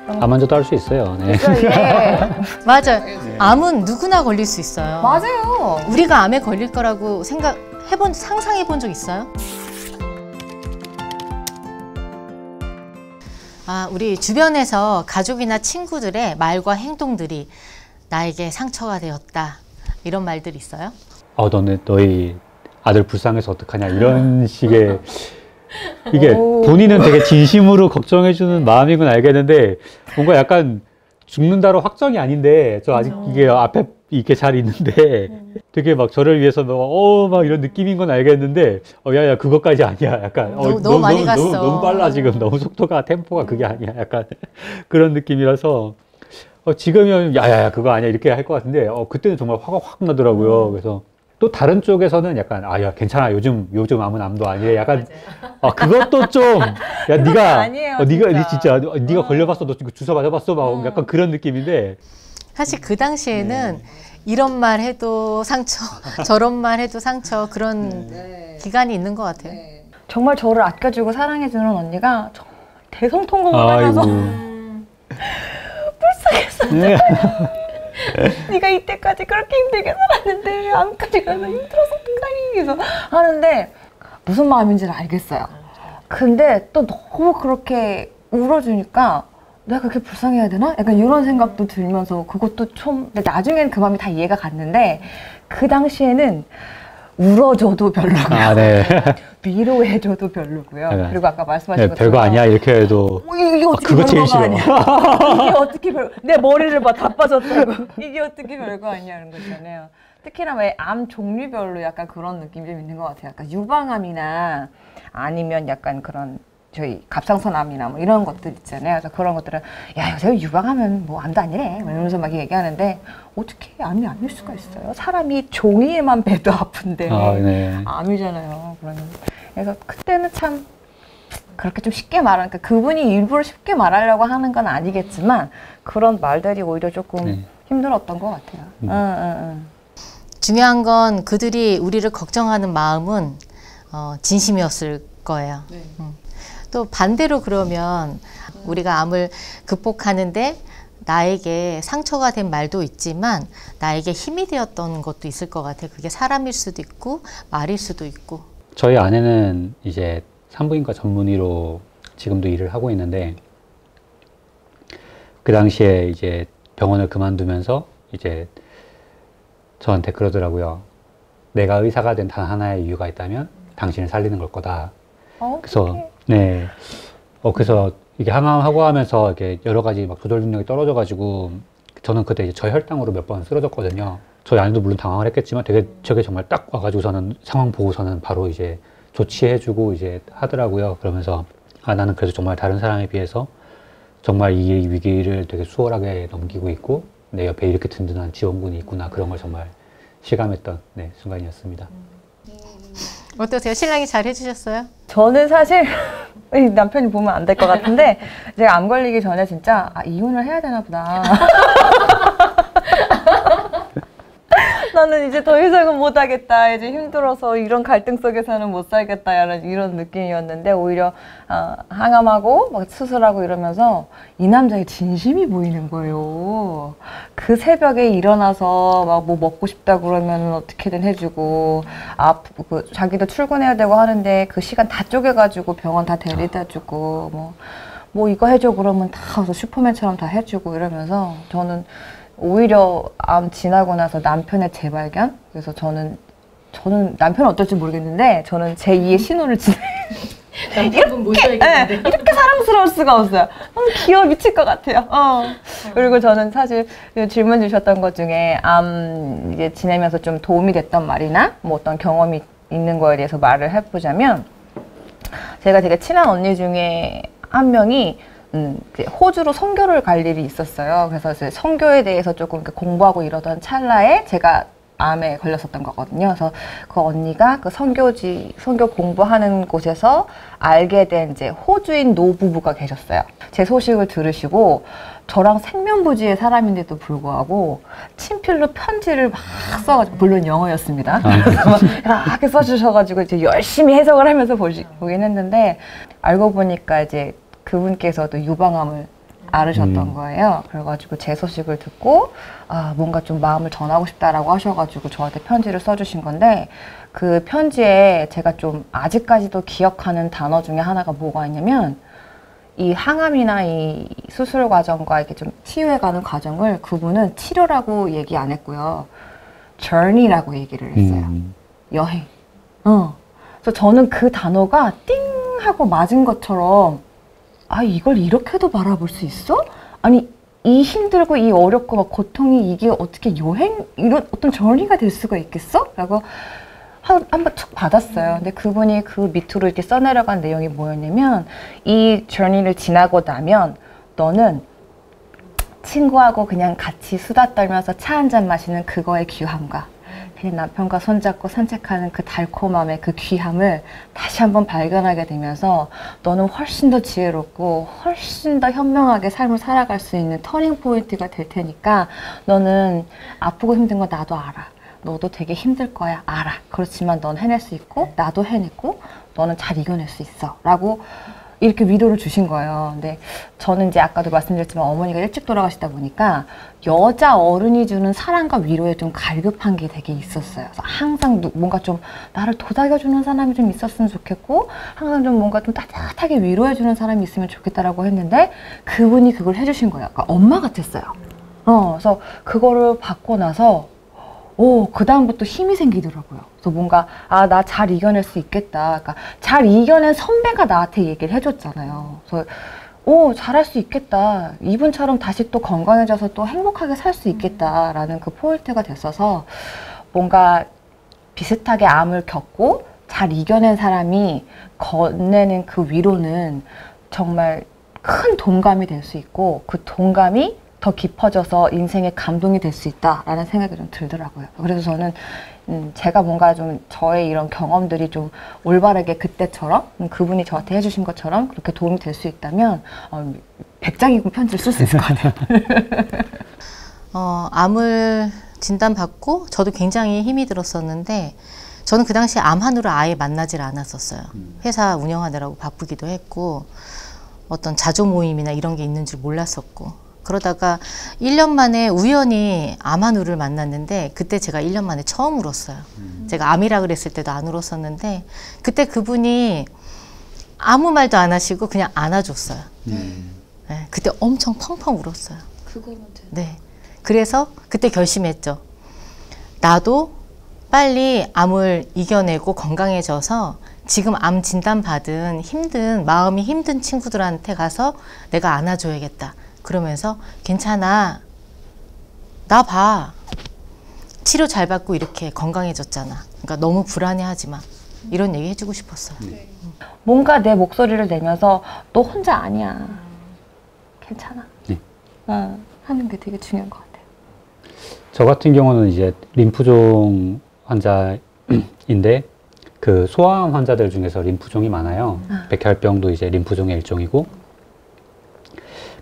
암 환자도 할 수 있어요. 네. 맞아요. 암은 누구나 걸릴 수 있어요. 맞아요. 우리가 암에 걸릴 거라고 상상해 본 적 있어요? 우리 주변에서 가족이나 친구들의 말과 행동들이 나에게 상처가 되었다. 이런 말들이 있어요? 너희 아들 불쌍해서 어떡하냐 이런 식의 이게 본인은 되게 진심으로 걱정해주는 마음인 건 알겠는데 뭔가 약간 죽는다로 확정이 아닌데 저 아직 이게 앞에 이렇게 잘 있는데 되게 막 저를 위해서 막 이런 느낌인 건 알겠는데 야야 그것까지 아니야 약간 너무 많이 갔어. 너무 빨라 지금 너무 속도가 템포가 그게 아니야 약간 그런 느낌이라서 지금은 야야야 그거 아니야 이렇게 할 것 같은데 그때는 정말 화가 확 나더라고요. 그래서 또 다른 쪽에서는 약간 야 괜찮아 요즘 암은 암도 아니래 약간 그것도 좀 야 네가 진짜 네가 걸려봤어 너 주사 맞아봤어 막 약간 그런 느낌인데 사실 그 당시에는 이런 말 해도 상처 저런 말 해도 상처 그런 기간이 있는 것 같아요. 정말 저를 아껴주고 사랑해주는 언니가 정말 대성통곡을 하면서 불쌍해서 네가 이때까지 그렇게 힘들게 살았는데 암까지 가서 힘들어서 어떡하니 그래서 하는데 무슨 마음인지를 알겠어요. 근데 또 너무 그렇게 울어주니까 내가 그렇게 불쌍해야 되나? 약간 이런 생각도 들면서 그것도 좀 나중에는 그 마음이 다 이해가 갔는데 그 당시에는 울어줘도 별로고요. 네. 위로해줘도 별로고요. 그리고 아까 말씀하신 것처럼 별거 아니야 이렇게 해도 이게 어떻게 그거 제일 싫어. 이게 어떻게 내 머리를 봐 다 빠졌다고 이게 어떻게 별거 아니냐는 거잖아요. 특히나 왜 암 종류별로 약간 그런 느낌이 좀 있는 것 같아요. 약간 유방암이나 아니면 약간 그런 저희 갑상선암이나 뭐 이런 것들 있잖아요. 그래서 그런 것들은 야 요새 유방암은 뭐 암도 아니래 이러면서 막 얘기하는데 어떻게 암이 아닐 수가 있어요? 사람이 종이에만 배도 아픈데 암이잖아요. 그래서 그때는 참 그렇게 좀 쉽게 그러니까 그분이 일부러 쉽게 말하려고 하는 건 아니겠지만 그런 말들이 오히려 조금 힘들었던 것 같아요. 중요한 건 그들이 우리를 걱정하는 마음은 진심이었을 거예요. 또 반대로 그러면 우리가 암을 극복하는데 나에게 상처가 된 말도 있지만 나에게 힘이 되었던 것도 있을 것 같아요. 그게 사람일 수도 있고 말일 수도 있고. 저희 아내는 이제 산부인과 전문의로 지금도 일을 하고 있는데 그 당시에 이제 병원을 그만두면서 이제 저한테 그러더라고요. 내가 의사가 된 단 하나의 이유가 있다면 당신을 살리는 걸 거다. 그래서 그래서 이게 항암하고 하면서 이렇게 여러 가지 막 조절 능력이 떨어져가지고 저는 그때 이제 저혈당으로 몇 번 쓰러졌거든요. 저희 아내도 물론 당황을 했겠지만 저게 정말 딱 와가지고서는 상황 보고서는 바로 이제 조치해주고 이제 하더라고요. 그러면서 나는 그래서 정말 다른 사람에 비해서 정말 이 위기를 되게 수월하게 넘기고 있고 내 옆에 이렇게 든든한 지원군이 있구나 그런 걸 정말 실감했던 순간이었습니다. 어떠세요? 신랑이 잘 해주셨어요? 저는 사실 남편이 보면 안 될 것 같은데 제가 암 걸리기 전에 진짜 이혼을 해야 되나 보다. 나는 이제 더 이상은 못하겠다. 이제 힘들어서 이런 갈등 속에서는 못 살겠다. 이런 느낌이었는데 오히려 항암하고 막 수술하고 이러면서 이 남자의 진심이 보이는 거예요. 그 새벽에 일어나서 막 뭐 먹고 싶다 그러면 어떻게든 해주고 자기도 출근해야 되고 하는데 그 시간 다 쪼개가지고 병원 다 데려다 주고 뭐 이거 해줘 그러면 다 가서 슈퍼맨처럼 다 해주고 이러면서 저는 오히려 암 지나고 나서 남편의 재발견? 그래서 저는 남편은 어떨지 모르겠는데 저는 제2의 신호를 남편분 모셔야겠는데 이렇게 사랑스러울 수가 없어요. 너무 귀여워 미칠 것 같아요. 그리고 저는 사실 질문 주셨던 것 중에 암 이제 지내면서 좀 도움이 됐던 말이나 뭐 어떤 경험이 있는 거에 대해서 말을 해보자면 제가 되게 친한 언니 중에 한 명이 호주로 선교를 갈 일이 있었어요. 그래서 이제 선교에 대해서 조금 공부하고 이러던 찰나에 제가 암에 걸렸었던 거거든요. 그래서 그 언니가 그 선교 공부하는 곳에서 알게 된 이제 호주인 노부부가 계셨어요. 제 소식을 들으시고 저랑 생면부지의 사람인데도 불구하고 친필로 편지를 막 써가지고 물론 영어였습니다. 그래서 막 이렇게 써주셔가지고 이제 열심히 해석을 하면서 보긴 했는데 알고 보니까 이제 그분께서도 유방암을 앓으셨던 거예요. 그래가지고 제 소식을 듣고 뭔가 좀 마음을 전하고 싶다라고 하셔가지고 저한테 편지를 써주신 건데, 그 편지에 제가 좀 아직까지도 기억하는 단어 중에 하나가 뭐가 있냐면, 이 항암이나 이 수술 과정과 이렇게 좀 치유해가는 과정을 그분은 치료라고 얘기 안 했고요. journey라고 얘기를 했어요. 여행. 그래서 저는 그 단어가 띵 하고 맞은 것처럼, 이걸 이렇게도 바라볼 수 있어? 아니, 이 힘들고 이 어렵고 막 고통이 이게 어떻게 여행, 이런 어떤 journey가 될 수가 있겠어? 라고 한번 툭 받았어요. 근데 그분이 그 밑으로 이렇게 써내려간 내용이 뭐였냐면, 이 journey를 지나고 나면 너는 친구하고 그냥 같이 수다 떨면서 차 한잔 마시는 그거의 귀함과 그냥 남편과 손잡고 산책하는 그 달콤함의 그 귀함을 다시 한번 발견하게 되면서 너는 훨씬 더 지혜롭고 훨씬 더 현명하게 삶을 살아갈 수 있는 터닝 포인트가 될 테니까 너는 아프고 힘든 거 나도 알아. 너도 되게 힘들 거야. 알아. 그렇지만 넌 해낼 수 있고 나도 해냈고 너는 잘 이겨낼 수 있어. 라고 이렇게 위로를 주신 거예요. 근데 저는 이제 아까도 말씀드렸지만 어머니가 일찍 돌아가시다 보니까 여자 어른이 주는 사랑과 위로에 좀 갈급한 게 되게 있었어요. 그래서 항상 뭔가 좀 나를 도닥여주는 사람이 좀 있었으면 좋겠고, 항상 좀 뭔가 좀 따뜻하게 위로해주는 사람이 있으면 좋겠다라고 했는데, 그분이 그걸 해주신 거예요. 그러니까 엄마 같았어요. 그래서 그거를 받고 나서 그 다음부터 힘이 생기더라고요. 그래서 뭔가 나 잘 이겨낼 수 있겠다. 그러니까 잘 이겨낸 선배가 나한테 얘기를 해줬잖아요. 그래서 잘할 수 있겠다. 이분처럼 다시 또 건강해져서 또 행복하게 살 수 있겠다라는 그 포인트가 됐어서, 뭔가 비슷하게 암을 겪고 잘 이겨낸 사람이 건네는 그 위로는 정말 큰 동감이 될 수 있고, 그 동감이 더 깊어져서 인생의 감동이 될 수 있다라는 생각이 좀 들더라고요. 그래서 저는 제가 뭔가 좀 저의 이런 경험들이 좀 올바르게 그때처럼 그분이 저한테 해주신 것처럼 그렇게 도움이 될 수 있다면 100장이고 편지를 쓸 수 있을 것 같아요. 암을 진단받고 저도 굉장히 힘이 들었었는데, 저는 그 당시에 암 환우를 아예 만나질 않았었어요. 회사 운영하느라고 바쁘기도 했고 어떤 자조 모임이나 이런 게 있는 줄 몰랐었고, 그러다가 1년 만에 우연히 암 환우를 만났는데, 그때 제가 1년 만에 처음 울었어요. 제가 암이라 그랬을 때도 안 울었었는데, 그때 그분이 아무 말도 안 하시고 그냥 안아줬어요. 네, 그때 엄청 펑펑 울었어요. 그거면 돼. 네. 그래서 그때 결심했죠. 나도 빨리 암을 이겨내고 건강해져서 지금 암 진단받은 마음이 힘든 친구들한테 가서 내가 안아줘야겠다. 그러면서 괜찮아. 나 봐. 치료 잘 받고 이렇게 건강해졌잖아. 그러니까 너무 불안해하지 마. 이런 얘기 해주고 싶었어요. 뭔가 내 목소리를 내면서 너 혼자 아니야. 괜찮아. 네. 하는 게 되게 중요한 것 같아요. 저 같은 경우는 이제 림프종 환자인데, 그 소아암 환자들 중에서 림프종이 많아요. 백혈병도 이제 림프종의 일종이고,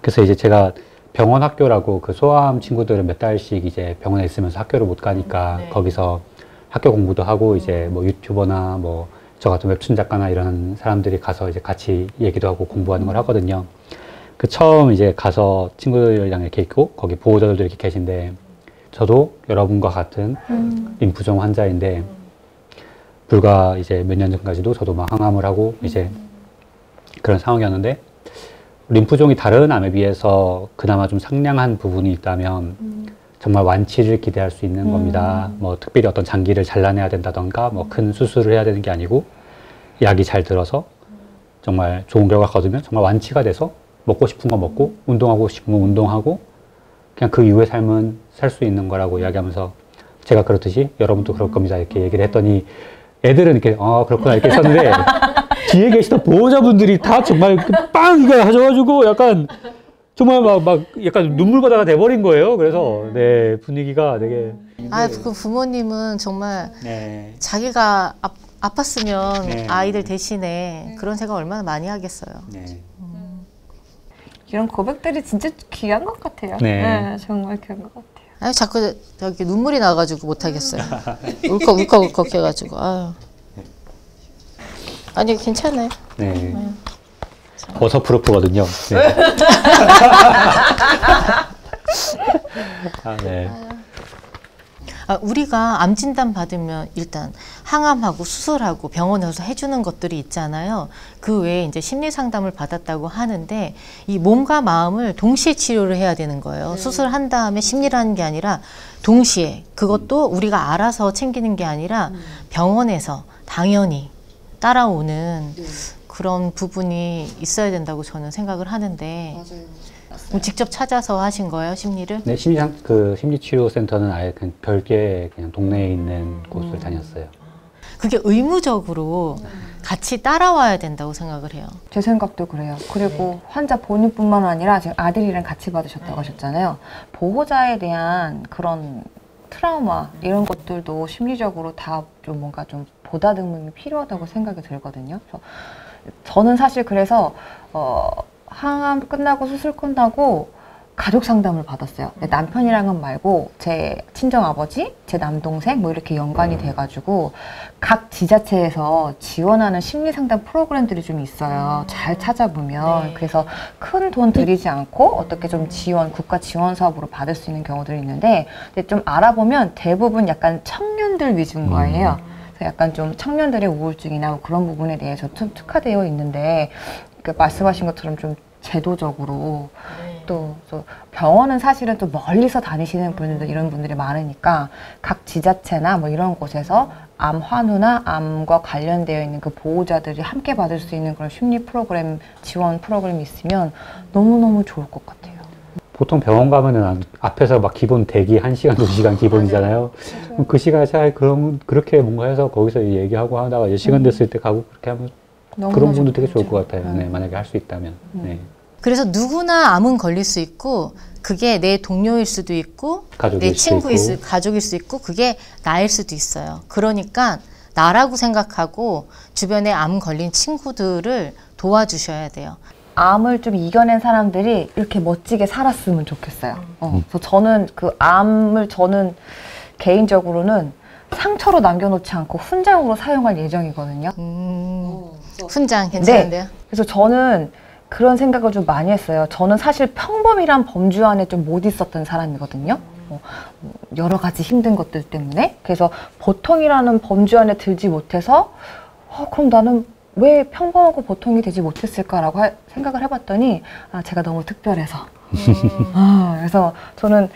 그래서 이제 제가 병원 학교라고, 그 소아암 친구들은 몇 달씩 이제 병원에 있으면서 학교를 못 가니까 거기서 학교 공부도 하고, 이제 뭐 유튜버나 뭐 저 같은 웹툰 작가나 이런 사람들이 가서 이제 같이 얘기도 하고 공부하는 걸 하거든요. 그 처음 이제 가서 친구들이랑 이렇게 있고, 거기 보호자들도 이렇게 계신데, 저도 여러분과 같은 림프종 환자인데, 불과 이제 몇 년 전까지도 저도 막 항암을 하고 이제 그런 상황이었는데, 림프종이 다른 암에 비해서 그나마 좀 상냥한 부분이 있다면 정말 완치를 기대할 수 있는 겁니다. 뭐 특별히 어떤 장기를 잘라내야 된다던가 뭐 큰 수술을 해야 되는 게 아니고, 약이 잘 들어서 정말 좋은 결과 거두면 정말 완치가 돼서 먹고 싶은 거 먹고 운동하고 싶은 거 운동하고 그냥 그 이후의 삶은 살 수 있는 거라고 이야기하면서, 제가 그렇듯이 여러분도 그럴 겁니다 이렇게 얘기를 했더니, 애들은 이렇게 그렇구나 이렇게 했었는데 뒤에 계시던 보호자분들이 다 정말 빵 이거 하셔가지고 약간 정말 막 약간 눈물바다가 돼버린 거예요. 그래서 네, 분위기가 되게. 그 부모님은 정말 네. 자기가 아팠으면 네. 아이들 대신에 그런 생각 얼마나 많이 하겠어요. 네. 이런 고백들이 진짜 귀한 것 같아요. 네. 정말 귀한 것 같아요. 자꾸 저기 눈물이 나가지고 못 하겠어요. 울컥 해가지고. 아니 괜찮아요. 네. 버서프루프거든요. 네. 아, 네. 우리가 암 진단 받으면 일단 항암하고 수술하고 병원에서 해주는 것들이 있잖아요. 그 외에 이제 심리 상담을 받았다고 하는데 이 몸과 마음을 동시에 치료를 해야 되는 거예요. 수술한 다음에 심리를 하는 게 아니라 동시에 그것도 우리가 알아서 챙기는 게 아니라 병원에서 당연히 따라오는 그런 부분이 있어야 된다고 저는 생각을 하는데 직접 찾아서 하신 거예요, 심리를? 네, 심리치료센터는 아예 그냥 별개 그냥 동네에 있는 곳을 다녔어요. 그게 의무적으로 같이 따라와야 된다고 생각을 해요. 제 생각도 그래요. 그리고 환자 본인뿐만 아니라 지금 아들이랑 같이 받으셨다고 하셨잖아요. 보호자에 대한 그런 트라우마 이런 것들도 심리적으로 다 좀 뭔가 좀 보다듬음이 필요하다고 생각이 들거든요. 저는 사실 그래서 항암 끝나고 수술 끝나고 가족 상담을 받았어요. 남편이랑은 말고 제 친정아버지, 제 남동생 뭐 이렇게 연관이 돼가지고 각 지자체에서 지원하는 심리 상담 프로그램들이 좀 있어요. 잘 찾아보면. 네. 그래서 큰 돈 들이지 않고 어떻게 좀 지원, 국가 지원 사업으로 받을 수 있는 경우들이 있는데 근데 좀 알아보면 대부분 약간 청년들 위주인 거예요. 그래서 약간 좀 청년들의 우울증이나 뭐 그런 부분에 대해서 좀 특화되어 있는데 그러니까 말씀하신 것처럼 좀 제도적으로 또 병원은 사실은 또 멀리서 다니시는 분들도 이런 분들이 많으니까 각 지자체나 뭐 이런 곳에서 암 환우나 암과 관련되어 있는 그 보호자들이 함께 받을 수 있는 그런 심리 프로그램 지원 프로그램이 있으면 너무너무 좋을 것 같아요. 보통 병원 가면은 앞에서 막 기본 대기 1시간, 2시간 기본이잖아요. 그럼 그 시간에 차라리 그렇게 뭔가 해서 거기서 얘기하고 하다가 이제 시간 됐을 때 가고 그렇게 하면 그런 분도 되게 좋을 것 같아요. 네, 만약에 할 수 있다면. 네. 그래서 누구나 암은 걸릴 수 있고 그게 내 동료일 수도 있고 내 친구일 수 있고 가족일 수 있고 그게 나일 수도 있어요. 그러니까 나라고 생각하고 주변에 암 걸린 친구들을 도와주셔야 돼요. 암을 좀 이겨낸 사람들이 이렇게 멋지게 살았으면 좋겠어요. 그래서 저는 그 암을 저는 개인적으로는 상처로 남겨놓지 않고 훈장으로 사용할 예정이거든요. 훈장 괜찮은데요? 네. 그래서 저는 그런 생각을 좀 많이 했어요. 저는 사실 평범이란 범주 안에 좀 못 있었던 사람이거든요. 여러 가지 힘든 것들 때문에. 그래서 보통이라는 범주 안에 들지 못해서 그럼 나는 왜 평범하고 보통이 되지 못했을까라고 생각을 해봤더니 제가 너무 특별해서. 그래서 저는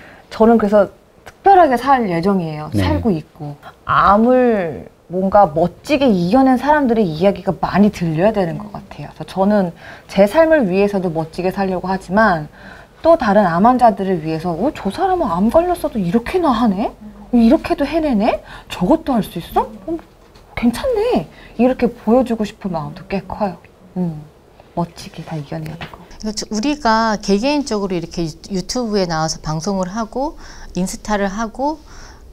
그래서 특별하게 살 예정이에요. 네. 살고 있고. 암을 뭔가 멋지게 이겨낸 사람들의 이야기가 많이 들려야 되는 것 같아요. 그래서 저는 제 삶을 위해서도 멋지게 살려고 하지만 또 다른 암 환자들을 위해서 저 사람은 암 걸렸어도 이렇게나 하네? 이렇게도 해내네? 저것도 할 수 있어? 괜찮네. 이렇게 보여주고 싶은 마음도 꽤 커요. 멋지게 다 이겨내야 되고. 우리가 개개인적으로 이렇게 유튜브에 나와서 방송을 하고 인스타를 하고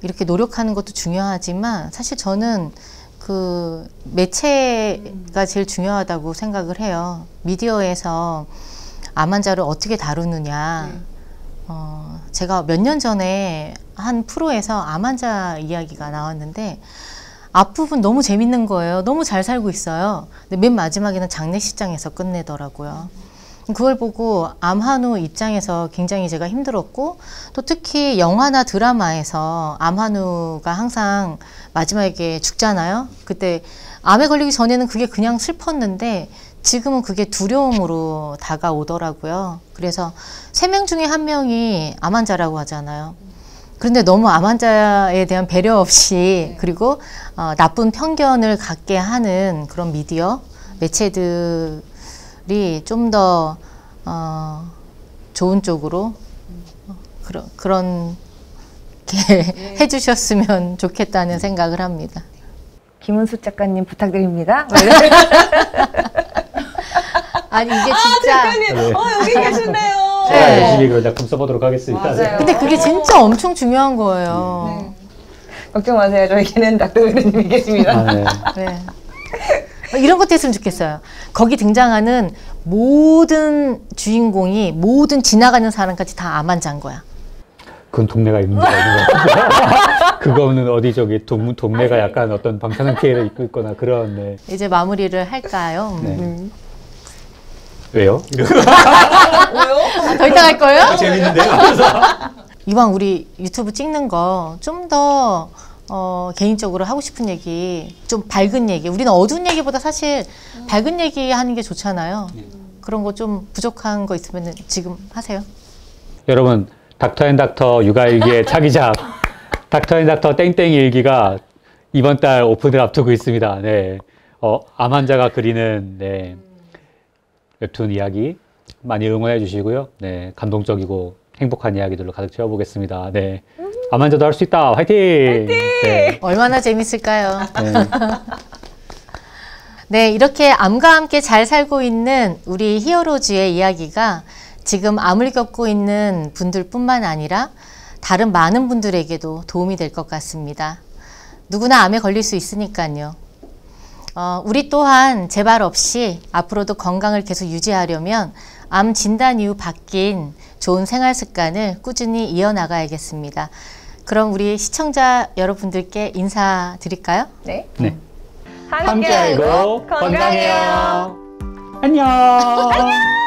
이렇게 노력하는 것도 중요하지만 사실 저는 그 매체가 제일 중요하다고 생각을 해요. 미디어에서 암 환자를 어떻게 다루느냐. 제가 몇 년 전에 한 프로에서 암 환자 이야기가 나왔는데 앞부분 너무 재밌는 거예요. 너무 잘 살고 있어요. 근데 맨 마지막에는 장례식장에서 끝내더라고요. 그걸 보고 암 환우 입장에서 굉장히 제가 힘들었고 또 특히 영화나 드라마에서 암 환우가 항상 마지막에 죽잖아요. 그때 암에 걸리기 전에는 그게 그냥 슬펐는데 지금은 그게 두려움으로 다가오더라고요. 그래서 3명 중에 1명이 암 환자라고 하잖아요. 그런데 너무 암 환자에 대한 배려 없이 그리고 나쁜 편견을 갖게 하는 그런 미디어, 매체들이 좀 더 좋은 쪽으로 그런 게 해주셨으면 좋겠다는 생각을 합니다. 김은수 작가님 부탁드립니다. 아니 이게 진짜 작가님, 여기 계시네요. 제가 열심히 그 작품 써보도록 하겠습니다. 맞아요. 근데 그게 진짜 엄청 중요한 거예요. 네. 걱정 마세요. 저에게는 닥터그님이 계십니다. 네. 네. 이런 것도 했으면 좋겠어요. 거기 등장하는 모든 주인공이 모든 지나가는 사람까지 다 암 환자인 거야. 그건 동네가 있는 거 같아요. 그거는 어디 저기 동네가 약간 어떤 방사능 피해를 입고 있거나 그런. 네. 이제 마무리를 할까요? 네. 왜요? 더 이따 갈 거예요? 재밌는데요? 이왕 우리 유튜브 찍는 거 좀 더 개인적으로 하고 싶은 얘기, 좀 밝은 얘기. 우리는 어두운 얘기보다 사실 밝은 얘기 하는 게 좋잖아요. 그런 거 좀 부족한 거 있으면 지금 하세요. 여러분, 닥터앤닥터 육아일기의 차기작 닥터앤닥터 땡땡이 일기가 이번 달 오픈을 앞두고 있습니다. 네, 암 환자가 그리는 네, 웹툰 이야기 많이 응원해 주시고요. 네, 감동적이고 행복한 이야기들로 가득 채워보겠습니다. 네, 암 환자도 할 수 있다. 화이팅! 네. 얼마나 재밌을까요? 네. 네, 이렇게 암과 함께 잘 살고 있는 우리 히어로즈의 이야기가 지금 암을 겪고 있는 분들뿐만 아니라 다른 많은 분들에게도 도움이 될 것 같습니다. 누구나 암에 걸릴 수 있으니까요. 우리 또한 재발 없이 앞으로도 건강을 계속 유지하려면 암 진단 이후 바뀐 좋은 생활 습관을 꾸준히 이어나가야겠습니다. 그럼 우리 시청자 여러분들께 인사드릴까요? 네. 네. 함께 알고 건강해요. 안녕.